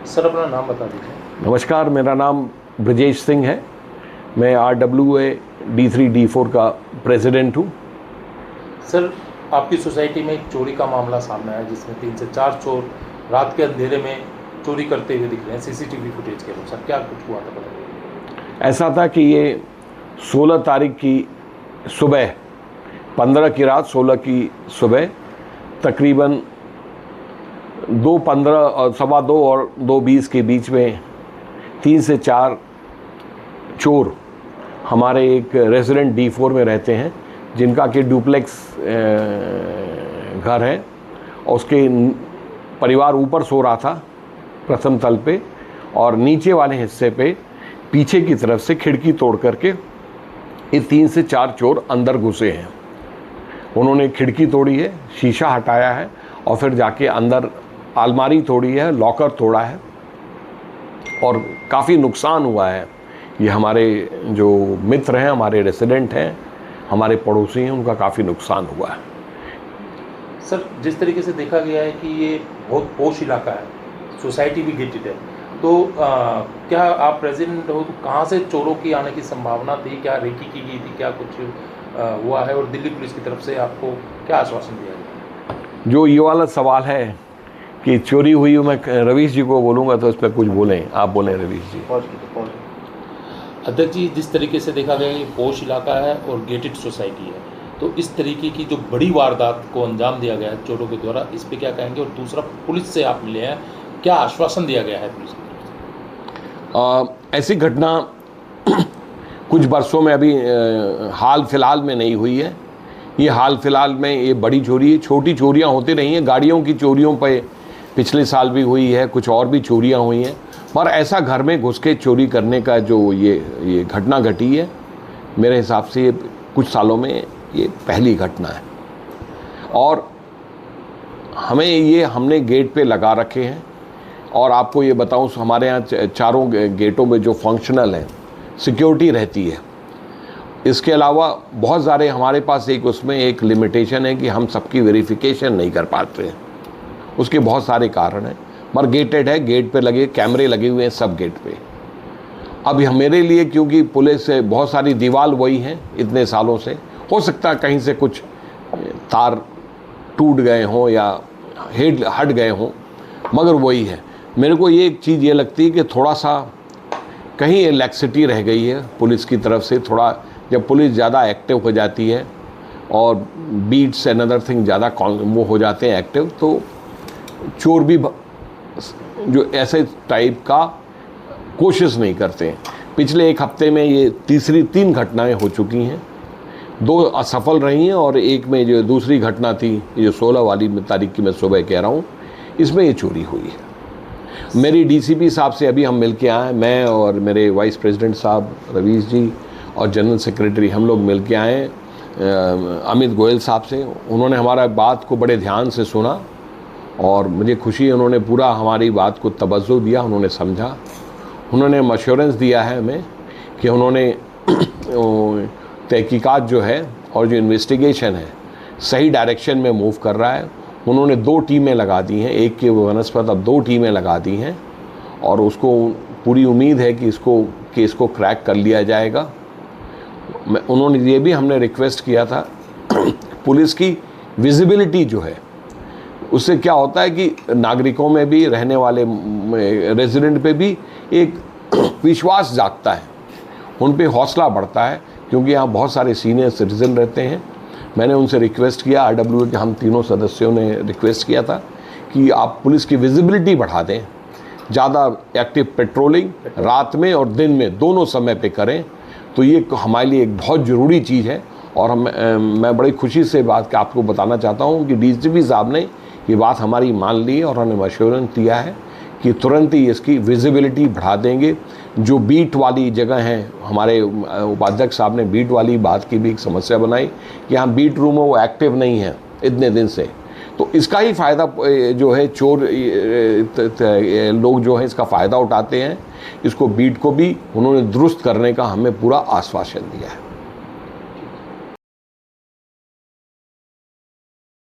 Sir अपना नाम बता दीजिए। नमस्कार, मेरा नाम ब्रजेश सिंह है। मैं RWA D3D4 का प्रेसिडेंट हूँ। सर आपकी सोसाइटी में एक चोरी का मामला सामने आया जिसमें 3 से 4 चोर रात के अंधेरे में चोरी करते हुए दिख रहे हैं सीसीटीवी फुटेज के अनुसार। क्या कुछ हुआ था बताइए। ऐसा था कि ये 16 तारीख की सुबह, 15 की रात 16 की सुबह तकरीबन 2:15 और 2:15 और 2:20 के बीच में 3 से 4 चोर हमारे एक रेजिडेंट D4 में रहते हैं, जिनका कि डुप्लेक्स घर है और उसके परिवार ऊपर सो रहा था प्रथम तल पे, और नीचे वाले हिस्से पे पीछे की तरफ से खिड़की तोड़ करके ये 3 से 4 चोर अंदर घुसे हैं। उन्होंने खिड़की तोड़ी है, शीशा हटाया है और फिर जाके अंदर अलमारी तोड़ी है, लॉकर तोड़ा है और काफ़ी नुकसान हुआ है। ये हमारे जो मित्र हैं, हमारे रेसिडेंट हैं, हमारे पड़ोसी हैं, उनका काफ़ी नुकसान हुआ है। सर जिस तरीके से देखा गया है कि ये बहुत पोश इलाका है, सोसाइटी भी गेटेड है, तो क्या आप प्रेसिडेंट हो तो कहाँ से चोरों की आने की संभावना थी? क्या रेकी की गई थी? क्या कुछ हुआ है? और दिल्ली पुलिस की तरफ से आपको क्या आश्वासन दिया गया? जो ये वाला सवाल है कि चोरी हुई, मैं रवीश जी को बोलूँगा तो इस पर कुछ बोलें। आप बोलें रवीश जी। अध्यक्ष जी, जिस तरीके से देखा गया ये पोश इलाका है और गेटेड सोसाइटी है, तो इस तरीके की जो बड़ी वारदात को अंजाम दिया गया है चोरों के द्वारा, इस पे क्या कहेंगे? और दूसरा, पुलिस से आप मिले हैं, क्या आश्वासन दिया गया है पुलिस की तरफ से? ऐसी घटना कुछ वर्षों में अभी हाल फिलहाल में नहीं हुई है। ये हाल फिलहाल में ये बड़ी चोरी है। छोटी चोरियां होती रही हैं, गाड़ियों की चोरियों पे पिछले साल भी हुई है, कुछ और भी चोरियां हुई हैं, पर ऐसा घर में घुस के चोरी करने का जो ये घटना घटी है, मेरे हिसाब से ये कुछ सालों में ये पहली घटना है। और हमने गेट पे लगा रखे हैं। और आपको ये बताऊं, हमारे यहाँ चारों गेटों में जो फंक्शनल हैं, सिक्योरिटी रहती है। इसके अलावा बहुत सारे हमारे पास उसमें एक लिमिटेशन है कि हम सबकी वेरिफिकेशन नहीं कर पाते हैं। उसके बहुत सारे कारण हैं, पर गेटेड है, गेट पे लगे कैमरे लगे हुए हैं सब गेट पे। अब मेरे लिए, क्योंकि पुलिस से बहुत सारी दीवार वही हैं इतने सालों से, हो सकता है कहीं से कुछ तार टूट गए हों या हट गए हों, मगर वही है। मेरे को ये एक चीज़ ये लगती है कि थोड़ा सा कहीं लैक्सिटी रह गई है पुलिस की तरफ से। थोड़ा जब पुलिस ज़्यादा एक्टिव हो जाती है और बीट्स एंड अदर थिंग ज़्यादा वो हो जाते हैं एक्टिव, तो चोर भी जो ऐसे टाइप का कोशिश नहीं करते हैं। पिछले एक हफ्ते में ये 3 घटनाएं हो चुकी हैं, 2 असफल रही हैं और एक में जो दूसरी घटना थी, जो 16 वाली तारीख की मैं सुबह कह रहा हूँ, इसमें ये चोरी हुई है। मेरी DCP साहब से अभी हम मिल के आए, मैं और मेरे वाइस प्रेसिडेंट साहब रवीश जी और जनरल सेक्रेटरी, हम लोग मिल के आए अमित गोयल साहब से। उन्होंने हमारा बात को बड़े ध्यान से सुना और मुझे खुशी है, उन्होंने पूरा हमारी बात को तवज्जो दिया, उन्होंने समझा। उन्होंने एश्योरेंस दिया है हमें कि उन्होंने तहकीकात जो है और जो इन्वेस्टिगेशन है सही डायरेक्शन में मूव कर रहा है। उन्होंने 2 टीमें लगा दी हैं, एक के बनस्पत अब 2 टीमें लगा दी हैं और उसको पूरी उम्मीद है कि इसको केस को क्रैक कर लिया जाएगा। उन्होंने ये भी हमने रिक्वेस्ट किया था, पुलिस की विजिबिलिटी जो है उससे क्या होता है कि नागरिकों में भी, रहने वाले रेजिडेंट पे भी एक विश्वास जागता है, उन पे हौसला बढ़ता है, क्योंकि यहाँ बहुत सारे सीनियर सिटीजन रहते हैं। मैंने उनसे रिक्वेस्ट किया, RWA के हम तीनों सदस्यों ने रिक्वेस्ट किया था कि आप पुलिस की विजिबिलिटी बढ़ा दें, ज़्यादा एक्टिव पेट्रोलिंग रात में और दिन में दोनों समय पे करें। तो ये हमारे लिए एक बहुत ज़रूरी चीज़ है। और मैं बड़ी खुशी से बात आपको बताना चाहता हूँ कि DCP साहब ने ये बात हमारी मान ली और उन्होंने एश्योरेंस दिया है कि तुरंत ही इसकी विजिबिलिटी बढ़ा देंगे। जो बीट वाली जगह हैं, हमारे उपाध्यक्ष साहब ने बीट वाली बात की भी एक समस्या बनाई कि यहाँ बीट रूम है वो एक्टिव नहीं है इतने दिन से, तो इसका ही फ़ायदा जो है चोर लोग जो है इसका फ़ायदा उठाते हैं। इसको बीट को भी उन्होंने दुरुस्त करने का हमें पूरा आश्वासन दिया है।